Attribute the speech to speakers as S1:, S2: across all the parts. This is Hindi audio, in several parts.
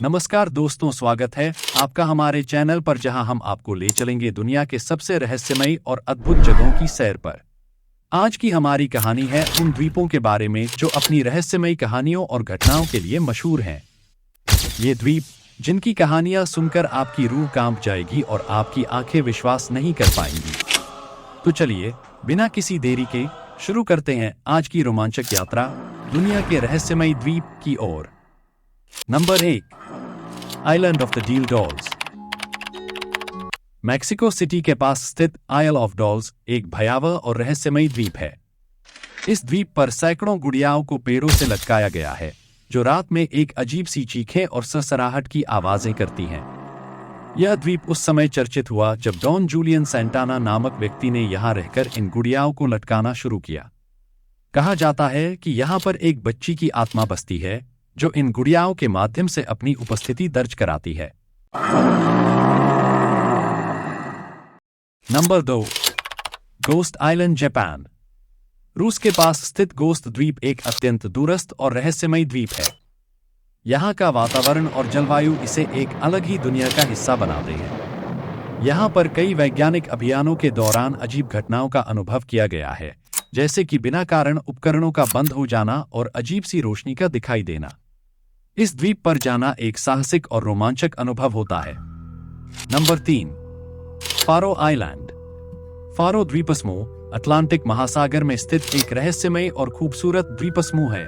S1: नमस्कार दोस्तों, स्वागत है आपका हमारे चैनल पर, जहां हम आपको ले चलेंगे दुनिया के सबसे रहस्यमयी और अद्भुत जगहों की सैर पर। आज की हमारी कहानी है उन द्वीपों के बारे में जो अपनी रहस्यमयी कहानियों और घटनाओं के लिए मशहूर हैं। ये द्वीप जिनकी कहानियां सुनकर आपकी रूह कांप जाएगी और आपकी आंखें विश्वास नहीं कर पाएंगी। तो चलिए बिना किसी देरी के शुरू करते हैं आज की रोमांचक यात्रा दुनिया के रहस्यमयी द्वीप की ओर। Number 1, island of the dead dolls. Mexico City के पास स्थित आइल ऑफ डॉल्स एक भयावह और रहस्यमयी द्वीप है। इस द्वीप पर सैकड़ों गुड़ियाओं को पेड़ों से लटकाया गया है, जो रात में एक अजीब सी चीखें और सरसराहट की आवाजें करती हैं। यह द्वीप उस समय चर्चित हुआ जब डॉन जूलियन सैंटाना नामक व्यक्ति ने यहां रहकर इन गुड़ियाओं को लटकाना शुरू किया। कहा जाता है कि यहां पर एक बच्ची की आत्मा बसती है जो इन गुड़ियाओं के माध्यम से अपनी उपस्थिति दर्ज कराती है। Number 2, ghost island, Japan. रूस के पास स्थित गोस्ट द्वीप एक अत्यंत दूरस्थ और रहस्यमयी द्वीप है। यहाँ का वातावरण और जलवायु इसे एक अलग ही दुनिया का हिस्सा बनाते हैं। यहाँ पर कई वैज्ञानिक अभियानों के दौरान अजीब घटनाओं का अनुभव किया गया है, जैसे कि बिना कारण उपकरणों का बंद हो जाना और अजीब सी रोशनी का दिखाई देना। इस द्वीप पर जाना एक साहसिक और रोमांचक अनुभव होता है। Number 3, Faroe island. फारो द्वीपसमूह अटलांटिक महासागर में स्थित एक रहस्यमयी और खूबसूरत द्वीपसमूह है।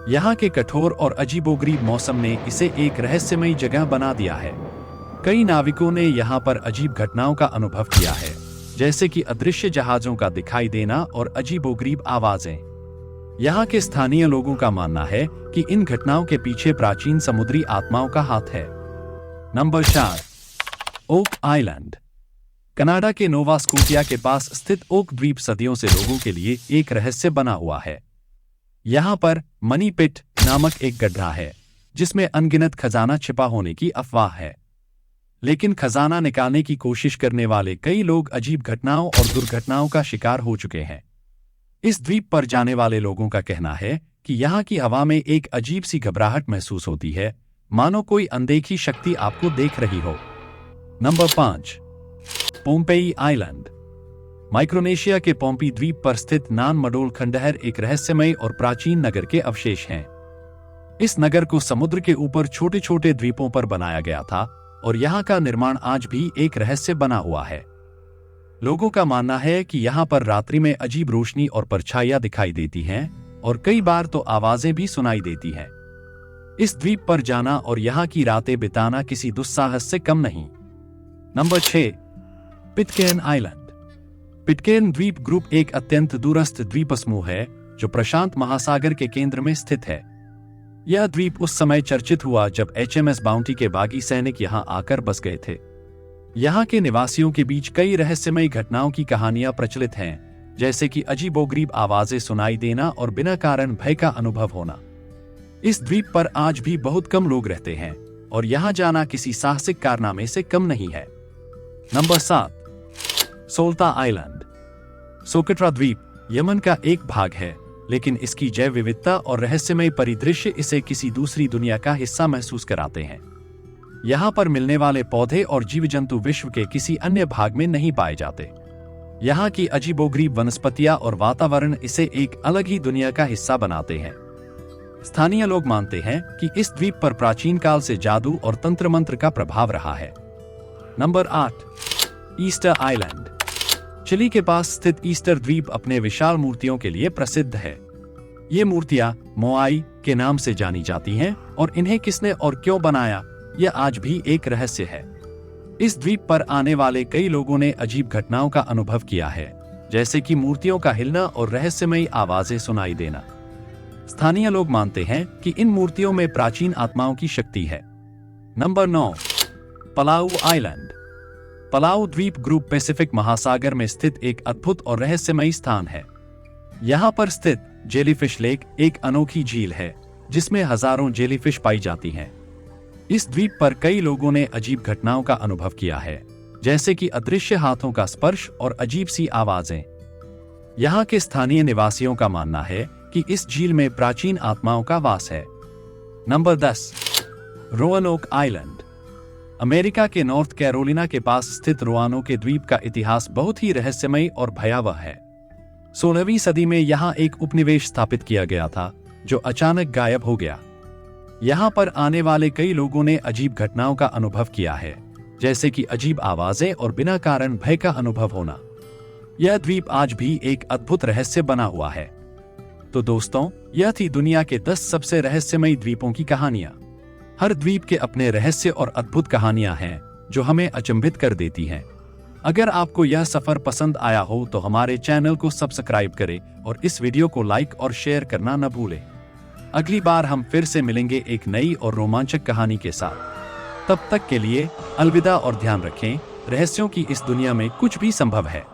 S1: यहाँ के कठोर और अजीबोगरीब मौसम ने इसे एक रहस्यमयी जगह बना दिया है। कई नाविकों ने यहाँ पर अजीब घटनाओं का अनुभव किया है, जैसे कि अदृश्य जहाजों का दिखाई देना और अजीबोगरीब आवाजें। यहाँ के स्थानीय लोगों का मानना है कि इन घटनाओं के पीछे प्राचीन समुद्री आत्माओं का हाथ है। Number 4, okay island. कनाडा के नोवा स्कॉटिया के पास स्थित ओक द्वीप सदियों से लोगों के लिए एक रहस्य बना हुआ है। यहाँ पर मनी पिट नामक एक गड्ढा है, जिसमें अनगिनत खजाना छिपा होने की अफवाह है। लेकिन खजाना निकालने की कोशिश करने वाले कई लोग अजीब घटनाओं और दुर्घटनाओं का शिकार हो चुके हैं। इस द्वीप पर जाने वाले लोगों का कहना है कि यहाँ की हवा में एक अजीब सी घबराहट महसूस होती है, मानो कोई अनदेखी शक्ति आपको देख रही हो। Number 5, Pompeii island. माइक्रोनेशिया के पोम्पी द्वीप पर स्थित नान मडोल खंडहर एक रहस्यमयी और प्राचीन नगर के अवशेष हैं। इस नगर को समुद्र के ऊपर छोटे छोटे द्वीपों पर बनाया गया था और यहाँ का निर्माण आज भी एक रहस्य बना हुआ है। लोगों का मानना है कि यहाँ पर रात्रि में अजीब रोशनी और परछाइयां दिखाई देती हैं और कई बार तो आवाजें भी सुनाई देती हैं। इस द्वीप पर जाना और यहाँ की रातें बिताना किसी दुस्साहस से कम नहीं। Number 6, Pitcairn island. पिटकेर्न द्वीप ग्रुप एक अत्यंत दूरस्थ द्वीपसमूह है जो प्रशांत महासागर के केंद्र में स्थित है। यह द्वीप उस समय चर्चित हुआ जब HMS बाउंटी के बागी सैनिक यहाँ आकर बस गए थे। यहाँ के निवासियों के बीच कई रहस्यमयी घटनाओं की कहानियां प्रचलित हैं, जैसे कि अजीबोगरीब आवाजें सुनाई देना और बिना कारण भय का अनुभव होना। इस द्वीप पर आज भी बहुत कम लोग रहते हैं और यहाँ जाना किसी साहसिक कारनामे से कम नहीं है। Number 7, सोल्ता island. सोकट्रा द्वीप यमन का एक भाग है, लेकिन इसकी जैव विविधता और रहस्यमय परिदृश्य इसे किसी दूसरी दुनिया का हिस्सा महसूस कराते हैं। यहाँ पर मिलने वाले पौधे और जीव जंतु विश्व के किसी अन्य भाग में नहीं पाए जाते। यहाँ की अजीबोगरीब वनस्पतियां और वातावरण इसे एक अलग ही दुनिया का हिस्सा बनाते हैं। स्थानीय लोग मानते हैं कि इस द्वीप पर प्राचीन काल से जादू और तंत्र मंत्र का प्रभाव रहा है। Number 8, Easter island. चिली के पास स्थित ईस्टर द्वीप अपने विशाल मूर्तियों के लिए प्रसिद्ध है। ये मूर्तियां मोआई के नाम से जानी जाती हैं और इन्हें किसने और क्यों बनाया, यह आज भी एक रहस्य है। इस द्वीप पर आने वाले कई लोगों ने अजीब घटनाओं का अनुभव किया है, जैसे कि मूर्तियों का हिलना और रहस्यमयी आवाजें सुनाई देना। स्थानीय लोग मानते हैं कि इन मूर्तियों में प्राचीन आत्माओं की शक्ति है। Number 9, Palau island. पलाऊ द्वीप ग्रुप पैसिफिक महासागर में स्थित एक अद्भुत और रहस्यमयी स्थान है। यहाँ पर स्थित जेलीफिश लेक एक अनोखी झील है, जिसमें हजारों जेलीफिश पाई जाती हैं। इस द्वीप पर कई लोगों ने अजीब घटनाओं का अनुभव किया है, जैसे कि अदृश्य हाथों का स्पर्श और अजीब सी आवाजें। यहाँ के स्थानीय निवासियों का मानना है कि इस झील में प्राचीन आत्माओं का वास है। Number 10, Roanoke island. अमेरिका के नॉर्थ कैरोलिना के पास स्थित रोआनोक द्वीप का इतिहास बहुत ही रहस्यमय और भयावह है। 16वीं सदी में यहाँ एक उपनिवेश स्थापित किया गया था जो अचानक गायब हो गया। यहाँ पर आने वाले कई लोगों ने अजीब घटनाओं का अनुभव किया है, जैसे कि अजीब आवाजें और बिना कारण भय का अनुभव होना। यह द्वीप आज भी एक अद्भुत रहस्य बना हुआ है। तो दोस्तों, यह थी दुनिया के 10 सबसे रहस्यमयी द्वीपों की कहानियां। हर द्वीप के अपने रहस्य और अद्भुत कहानियां हैं जो हमें अचंभित कर देती हैं। अगर आपको यह सफर पसंद आया हो तो हमारे चैनल को सब्सक्राइब करें और इस वीडियो को लाइक और शेयर करना न भूलें। अगली बार हम फिर से मिलेंगे एक नई और रोमांचक कहानी के साथ। तब तक के लिए अलविदा और ध्यान रखें, रहस्यों की इस दुनिया में कुछ भी संभव है।